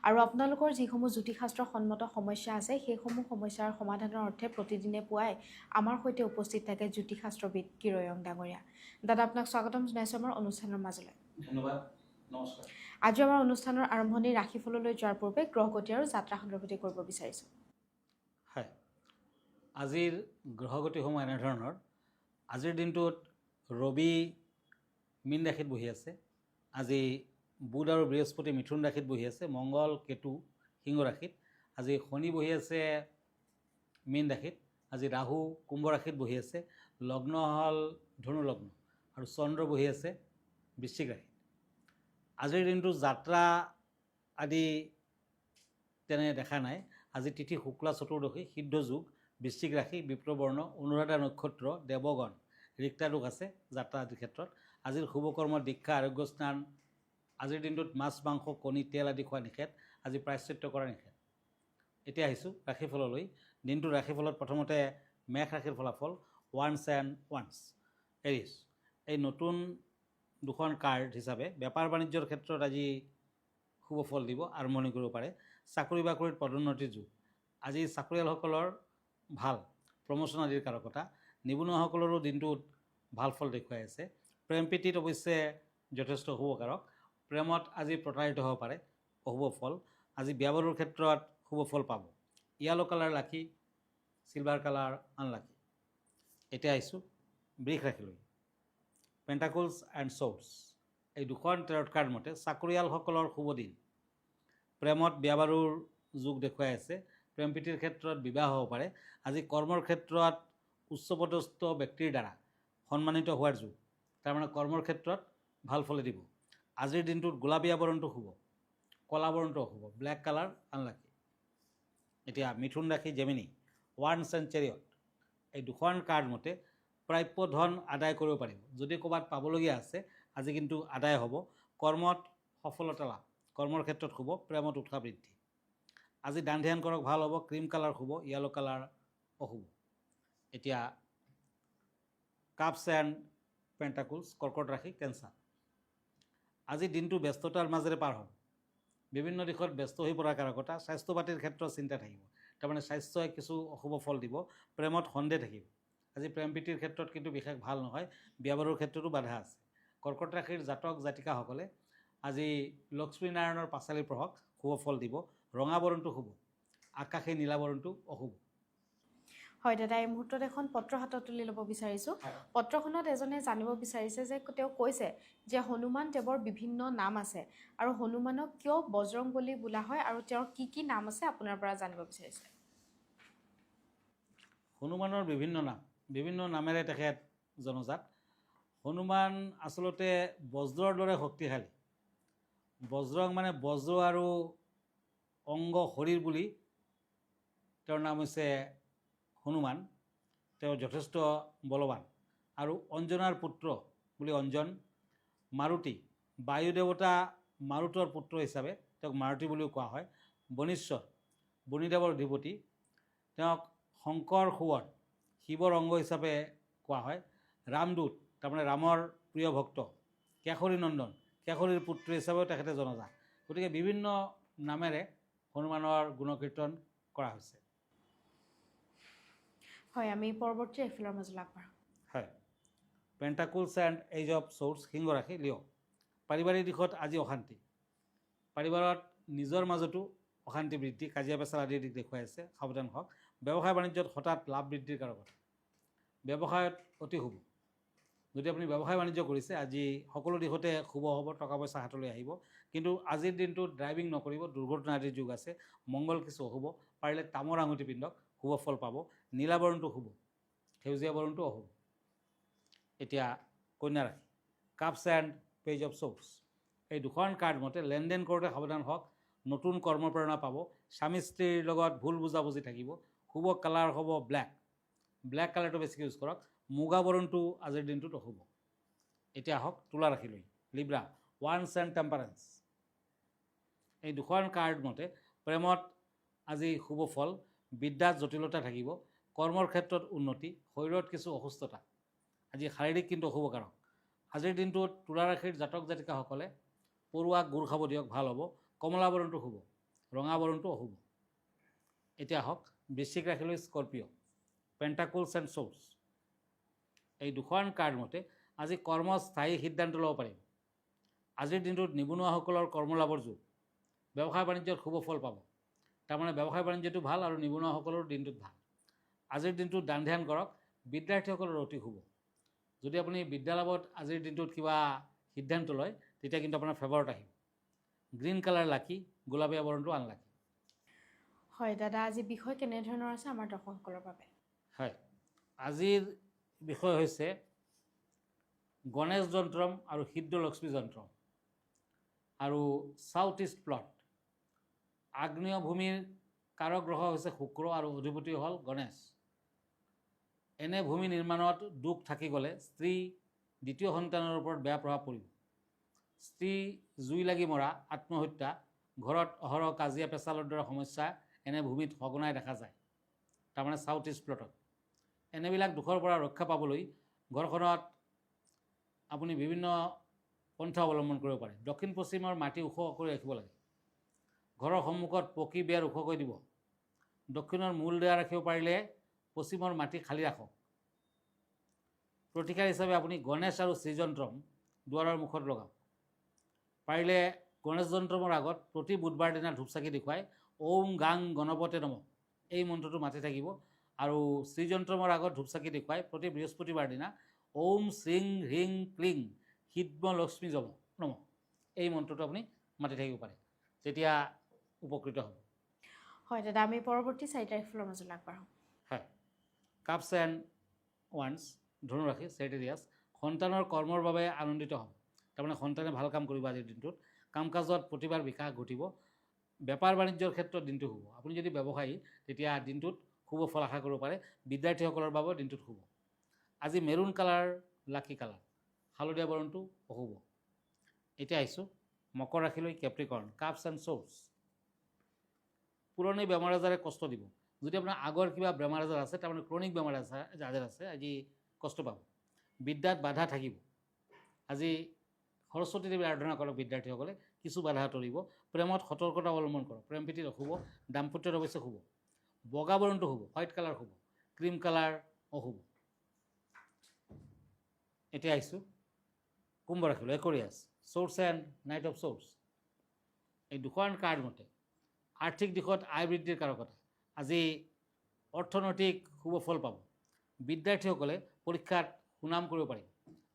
আৰু আপোনালোকৰ যিসমূহ জ্যোতিষশাস্ত্ৰ সন্মত সমস্যা আছে সেইসমূহ সমস্যাৰ সমাধানৰ অৰ্থে প্ৰতিদিনে পুৱাই আমাৰ সৈতে উপস্থিত থাকে জ্যোতিষশাস্ত্ৰবিদ কিৰয়ং ডাঙৰীয়া। দাদা, আপোনাক স্বাগতম জনাইছোঁ আমাৰ অনুষ্ঠানৰ মাজলৈ। ধন্যবাদ, নমস্কাৰ। আজি আমাৰ অনুষ্ঠানৰ আৰম্ভণি ৰাশিফললৈ যোৱাৰ পূৰ্বে গ্ৰহগতি আৰু যাত্ৰা সন্দৰ্ভতে কৰিব বিচাৰিছোঁ। হয়, আজিৰ গ্ৰহগতিসমূহ এনেধৰণৰ। আজিৰ দিনটোত ৰবি মীন ৰাশিত বহি আছে। আজি বুধ আৰু বৃহস্পতি মিথুন ৰাশিত বহি আছে। মংগল কেতু সিংহ ৰাশিত। আজি শনি বহি আছে মীন ৰাশিত। আজি ৰাহু কুম্ভ ৰাশিত বহি আছে। লগ্ন হ'ল ধনু লগ্ন আৰু চন্দ্ৰ বহি আছে বৃশ্চিক ৰাশিত। আজিৰ দিনটো যাত্ৰা আদি তেনে দেখা নাই। আজি তিথি শুক্লা চতুৰ্দশী, সিদ্ধ যোগ, বৃশ্চিক ৰাশি, বিপ্ৰবৰ্ণ, অনুৰাধা নক্ষত্ৰ, দেৱগণ, ৰিক্তা যোগ আছে যাত্ৰা আদিৰ ক্ষেত্ৰত। আজিৰ শুভকৰ্ম দীক্ষা, আৰোগ্য স্নান। আজিৰ দিনটোত মাছ মাংস কণী তেল আদি খোৱা নিষেধ। আজি প্ৰায়শ্চিত্ত কৰা নিষেধ। এতিয়া আহিছোঁ ৰাশিফললৈ। দিনটোৰ ৰাশিফলত প্ৰথমতে মেষ ৰাশিৰ ফলাফল। Once and once, Aries. এই নতুন দুখন কাৰ্ড হিচাপে বেপাৰ বাণিজ্যৰ ক্ষেত্ৰত আজি শুভ ফল দিব, আৰম্ভণি কৰিব পাৰে। চাকৰি বাকৰিত পদোন্নতিৰ যুগ। আজি চাকৰিয়ালসকলৰ ভাল প্ৰমোচন আদিৰ কাৰকতা। নিবনুৱাসকলৰো দিনটোত ভাল ফল দেখুৱাই আছে। প্ৰেম প্ৰীতিত অৱশ্যে যথেষ্ট শুভকাৰক। প্ৰেমত আজি প্ৰতাৰিত হ'ব পাৰে, অশুভ ফল। আজি বিয়া বাৰুৰ ক্ষেত্ৰত শুভ ফল পাব। য়েলো কালাৰ লাকি, চিলভাৰ কালাৰ আনলাকি। এতিয়া আহিছোঁ বৃষ ৰাশিলৈ। পেণ্টাকলছ এণ্ড ছৰ্ডছ, এই দুখন টেৰট কাৰ্ড মতে চাকৰিয়ালসকলৰ শুভ দিন। প্ৰেমত বিয়া বাৰুৰ যোগ দেখুৱাই আছে। প্ৰেম প্ৰীতিৰ ক্ষেত্ৰত বিবাহ হ'ব পাৰে। আজি কৰ্মৰ ক্ষেত্ৰত উচ্চপদস্থ ব্যক্তিৰ দ্বাৰা সন্মানিত হোৱাৰ যুগ। তাৰমানে কৰ্মৰ ক্ষেত্ৰত ভাল ফলে দিব। আজিৰ দিনটোত গোলাপী আৱৰণটো শুভ, কলা বৰণটো অশুভ, ব্লেক কালাৰ আনলাকি। এতিয়া মিথুন ৰাশি জেমিনি, ওৱান্স এণ্ড চেৰিয়ট, এই দুখন কাৰ্ড মতে প্ৰাপ্য ধন আদায় কৰিব পাৰিব। যদি ক'ৰবাত পাবলগীয়া আছে আজি কিন্তু আদায় হ'ব। কৰ্মত সফলতা লাভ, কৰ্মৰ ক্ষেত্ৰত শুভ। প্ৰেমত উৎসাহ বৃদ্ধি। আজি দান ধ্যান কৰক, ভাল হ'ব। ক্ৰীম কালাৰ শুভ, য়েলো কালাৰ অশুভ। এতিয়া কাপছ এণ্ড পেণ্টাকলছ, কৰ্কট ৰাশি কেঞ্চাৰ। আজি দিনটো ব্যস্ততাৰ মাজেৰে পাৰ হ'ব। বিভিন্ন দিশত ব্যস্ত হৈ পৰাৰ কাৰকতা। স্বাস্থ্য পাতিৰ ক্ষেত্ৰত চিন্তা থাকিব, তাৰমানে স্বাস্থ্যই কিছু অশুভ ফল দিব। প্ৰেমত সন্দেহ থাকিব। আজি প্ৰেম প্ৰীতিৰ ক্ষেত্ৰত কিন্তু বিশেষ ভাল নহয়। বিয়া বাৰুৰ ক্ষেত্ৰতো বাধা আছে। কৰ্কট ৰাশিৰ জাতক জাতিকাসকলে আজি লক্ষ্মীনাৰায়ণৰ পাঁচালীৰ প্ৰহক শুভ ফল দিব। ৰঙা বৰণটো শুভ, আকাশী নীলা বৰণটো অশুভ। হয় দাদা, এই মুহূৰ্তত এখন পত্ৰ হাতত তুলি ল'ব বিচাৰিছোঁ। পত্ৰখনত এজনে জানিব বিচাৰিছে যে তেওঁ কৈছে যে হনুমান দেৱৰ বিভিন্ন নাম আছে আৰু হনুমানক কিয় বজৰংবলী বোলা হয় আৰু তেওঁৰ কি কি নাম আছে আপোনাৰ পৰা জানিব বিচাৰিছে। হনুমানৰ বিভিন্ন নামেৰে তেখেত জনজাত। হনুমান আচলতে বজ্ৰৰ দৰে শক্তিশালী। বজ্ৰং মানে বজ্ৰ আৰু অংগ শৰীৰ বুলি তেওঁৰ নাম হৈছে হনুমান। তেওঁ যথেষ্ট বলৱান আৰু অঞ্জনাৰ পুত্ৰ বুলি অঞ্জন। মাৰুতি, বায়ু দেৱতা মাৰুতৰ পুত্ৰ হিচাপে তেওঁক মাৰুতি বুলিও কোৱা হয়। বনীশ্বৰ, বনিদেৱৰ অধিপতি। তেওঁক শংকৰ সুৱন, শিৱৰ অংগ হিচাপে কোৱা হয়। ৰামদূত, তাৰমানে ৰামৰ প্ৰিয় ভক্ত। কেশৰী নন্দন, কেশৰীৰ পুত্ৰ হিচাপেও তেখেতে জনজাত। গতিকে বিভিন্ন নামেৰে হনুমানৰ গুণকীৰ্তন কৰা হৈছে। হয়, আমি পৰৱৰ্তী ৰাশিফলৰ মাজলৈ আগবাঢ়ো। হয়, পেণ্টাকলছ এণ্ড এইজ অফ ছৰ্ডছ, সিংহ ৰাশি লিঅ'। পাৰিবাৰিক দিশত আজি অশান্তি। পাৰিবাৰত নিজৰ মাজতো অশান্তি বৃদ্ধি, কাজিয়া পেচাল আদিৰ দিশ দেখুৱাই আছে, সাৱধান হওক। ব্যৱসায় বাণিজ্যত হঠাৎ লাভ বৃদ্ধিৰ কাৰকতা। ব্যৱসায়ত অতি শুভ। যদি আপুনি ব্যৱসায় বাণিজ্য কৰিছে আজি সকলো দিশতে শুভ হ'ব, টকা পইচা হাতলৈ আহিব। কিন্তু আজিৰ দিনটোত ড্ৰাইভিং নকৰিব, দুৰ্ঘটনা আদিৰ যুগ আছে। মংগল কিছু অশুভ। পাৰিলে তামৰ আঙুঠি পিন্ধক, শুভ ফল পাব। নীলা বৰণটো শুভ, সেউজীয়া বৰণটো অশুভ। এতিয়া কন্যা ৰাশি, কাপছ এণ্ড পেজ অফ ছৰ্ডছ, এই দুখন কাৰ্ড মতে লেনদেন কৰোঁতে সাৱধান হওক। নতুন কৰ্মপ্ৰেৰণা পাব। স্বামী স্ত্ৰীৰ লগত ভুল বুজাবুজি থাকিব। শুভ কালাৰ হ'ব ব্লেক, ব্লেক কালাৰটো বেছিকৈ ইউজ কৰক। মুগা বৰণটো আজিৰ দিনটোত অশুভ। এতিয়া আহক তুলা ৰাশিলৈ। লিব্ৰা, ওৱান্স এণ্ড টেম্পাৰেন্স, এই দুখন কাৰ্ড মতে প্ৰেমত আজি শুভ ফল। বিদ্যাত জটিলতা থাকিব। কৰ্মৰ ক্ষেত্ৰত উন্নতি। শৰীৰত কিছু অসুস্থতা। আজি শাৰীৰিক কিন্তু অশুভকাৰক। আজিৰ দিনটোত তুলা ৰাশিৰ জাতক জাতিকাসকলে পৰুৱাক গুৰ খাব দিয়ক, ভাল হ'ব। কমলা বৰণটো শুভ। ৰঙা বৰণটো অশুভ। এতিয়া আহক বৃশ্চিক ৰাশিলৈ স্কৰ্পিঅ', পেণ্টাকলছ এণ্ড চ'ৰ্ছ। এই দুখন কাৰ্ড মতে আজি কৰ্মস্থায়ী সিদ্ধান্ত ল'ব পাৰিব। আজিৰ দিনটোত নিবনুৱাসকলৰ কৰ্মলাভৰ যুগ। ব্যৱসায় বাণিজ্যত শুভ ফল পাব। তাৰমানে ব্যৱসায় বাণিজ্যটো ভাল আৰু নিবনুৱাসকলৰ দিনটোত ভাল। আজিৰ দিনটোত দান ধ্যান কৰক। বিদ্যাৰ্থীসকলৰ অতি শুভ। যদি আপুনি বিদ্যালাভত আজিৰ দিনটোত কিবা সিদ্ধান্ত লয় তেতিয়া কিন্তু আপোনাৰ ফেভাৰত আহিব। গ্ৰীণ কালাৰ লাকি, গোলাপীয়া বৰণটো আনলাকি। হয় দাদা, আজি বিষয় কেনেধৰণৰ আছে আমাৰ দৰ্শকসকলৰ বাবে? হয়, আজিৰ বিষয় হৈছে গণেশ যন্ত্ৰম আৰু সিদ্ধলক্ষ্মী যন্ত্ৰম আৰু চাউথ ইষ্ট প্লট। আগ্নেয় ভূমিৰ কাৰক গ্ৰহ হৈছে শুক্ৰ আৰু অধিপতি হ'ল গণেশ। এনে ভূমি নিৰ্মাণত দুখ থাকি গ'লে স্ত্ৰী দ্বিতীয় সন্তানৰ ওপৰত বেয়া প্ৰভাৱ পৰিব। স্ত্ৰী জুই লাগি মৰা, আত্মহত্যা, ঘৰত অহৰহ কাজিয়া পেচালৰ দৰে সমস্যা এনে ভূমিত সঘনাই দেখা যায়। তাৰমানে চাউথ ইষ্ট প্লটত এনেবিলাক দুখৰ পৰা ৰক্ষা পাবলৈ ঘৰখনত আপুনি বিভিন্ন পন্থা অৱলম্বন কৰিব পাৰে। দক্ষিণ পশ্চিমৰ মাটি ওখ কৰি ৰাখিব লাগে। ঘৰৰ সন্মুখত পকী বেৰ ওখকৈ দিব। দক্ষিণৰ মূল দেৱা ৰাখিব পাৰিলে পশ্চিমৰ মাটি খালী ৰাখক। প্ৰতিকাৰ হিচাপে আপুনি গণেশ আৰু শ্ৰীযন্ত্ৰম দুৱাৰৰ মুখত লগাওক। পাৰিলে গণেশ যন্ত্ৰমৰ আগত প্ৰতি বুধবাৰ দিনা ধূপচাকি দেখুৱাই ওম গাং গণপতে নমঃ এই মন্ত্ৰটো মাতি থাকিব আৰু শ্ৰীযন্ত্ৰমৰ আগত ধূপচাকি দেখুৱাই প্ৰতি বৃহস্পতিবাৰ দিনা ওম শ্ৰীং হ্ৰিং ক্লিং হিদ্ম লক্ষ্মী যম নমঃ এই মন্ত্ৰটো আপুনি মাতি থাকিব পাৰে। তেতিয়া উপকৃত হ'ব। হয় দাদা, আমি পৰৱৰ্তী 4 তাৰিখৰ মাজলৈ আগবাঢ়োঁ। হয়, কাপছ এণ্ড ওৱান্স, ধনুৰাশি, চেজিটেৰিয়াছ। সন্তানৰ কৰ্মৰ বাবে আনন্দিত হ'ব। তাৰমানে সন্তানে ভাল কাম কৰিব আজিৰ দিনটোত। কাম কাজত প্ৰতিভাৰ বিকাশ ঘটিব। বেপাৰ বাণিজ্যৰ ক্ষেত্ৰত দিনটো শুভ। আপুনি যদি ব্যৱসায়ী তেতিয়া দিনটোত শুভ ফল আশা কৰিব পাৰে। বিদ্যাৰ্থীসকলৰ বাবেও দিনটোত শুভ। আজি মেৰুণ কালাৰ লাকি কালাৰ, হালধীয়া বৰণটো অশুভ। এতিয়া আহিছোঁ মকৰ ৰাশিলৈ, কেপ্ৰিকৰ্ণ, কাপছ এণ্ড চ'ৰ্ছ। পুৰণি বেমাৰ আজাৰে কষ্ট দিব। যদি আপোনাৰ আগৰ কিবা বেমাৰ আজাৰ আছে, তাৰমানে ক্ৰনিক বেমাৰ আজাৰ আছে, আজি কষ্ট পাব। বিদ্যাত বাধা থাকিব। আজি সৰস্বতী দেৱীৰ আৰাধনা কৰক বিদ্যাৰ্থীসকলে, কিছু বাধা আঁতৰিব। প্ৰেমত সতৰ্কতা অৱলম্বন কৰক। প্ৰেম প্ৰীতিত অশুভ। দাম্পত্যত অৱশ্যে শুভ। বগা বৰণটো শুভ, হোৱাইট কালাৰ শুভ, ক্ৰীম কালাৰ অশুভ। এতিয়া আহিছোঁ কুম্ভ ৰাশিলৈ, Aquarius, swords and knight of swords. এই দুখন কাৰ্ড মতে আৰ্থিক দিশত আয় বৃদ্ধিৰ কাৰকতা। আজি অৰ্থনৈতিক শুভ ফল পাব। বিদ্যাৰ্থীসকলে পৰীক্ষাত সুনাম কৰিব পাৰিব।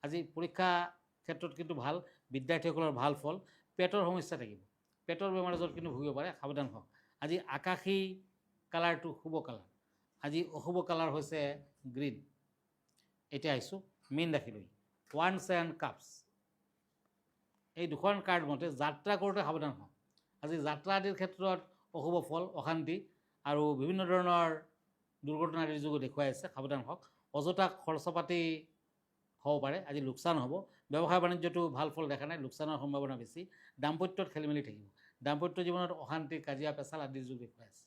আজি পৰীক্ষা ক্ষেত্ৰত কিন্তু ভাল। বিদ্যাৰ্থীসকলৰ ভাল ফল। পেটৰ সমস্যা থাকিব। পেটৰ বেমাৰ আজাৰ কিন্তু ভুগিব পাৰে, সাৱধান হওক। আজি আকাশী কালাৰটো শুভ কালাৰ। আজি অশুভ কালাৰ হৈছে গ্ৰীণ। এতিয়া আহিছোঁ মীন ৰাশিলৈ, ওৱান্স এণ্ড কাপছ। এই দুখন কাৰ্ড মতে যাত্ৰা কৰোঁতে সাৱধান হওক। আজি যাত্ৰা আদিৰ ক্ষেত্ৰত অশুভ ফল, অশান্তি আৰু বিভিন্ন ধৰণৰ দুৰ্ঘটনা আদিৰ যোগো দেখুৱাই আছে, সাৱধান হওক। অযথা খৰচা পাতি হ'ব পাৰে, আজি লোকচান হ'ব। ব্যৱসায় বাণিজ্যটো ভাল ফল দেখা নাই, লোকচানৰ সম্ভাৱনা বেছি। দাম্পত্যত খেলি মেলি থাকিব। দাম্পত্য জীৱনত অশান্তি, কাজিয়া পেচাল আদিৰ যোগ দেখুৱাই আছে।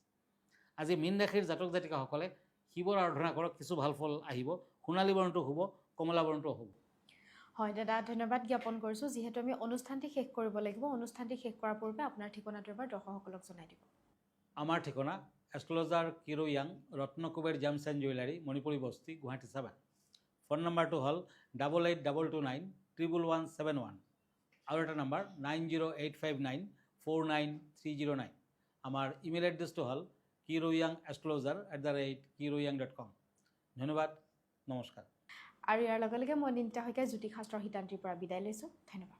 আজি মীন ৰাশিৰ জাতক জাতিকাসকলে শিৱৰ আৰাধনা কৰক, কিছু ভাল ফল আহিব। সোণালী বৰণটো শুভ, কমলা বৰণটো অশুভ। হয় দাদা, ধন্যবাদ জ্ঞাপন কৰিছোঁ। যিহেতু আমি অনুষ্ঠানটি শেষ কৰিব লাগিব, অনুষ্ঠানটি শেষ কৰাৰ পূৰ্বে আপোনাৰ ঠিকনাটো এবাৰ দৰ্শকসকলক জনাই দিব। আমাৰ ঠিকনা এষ্ট্ৰলজাৰ কিৰো য়াং, Ratnakuber gems and jewellery, Manipuri Basti, Guwahati 7। Phone নম্বৰটো হ'ল 8822291171 আৰু এটা নম্বৰ 9085949309। আমাৰ ইমেইল এড্ৰেছটো হ'ল kiroyangastrologer@kiroyang.com। ধন্যবাদ, নমস্কাৰ। আৰু ইয়াৰ লগে লগে মই নিতা শইকীয়া জ্যোতিষশাস্ত্ৰৰ সিদ্ধান্তিৰ পৰা বিদায় লৈছোঁ। ধন্যবাদ।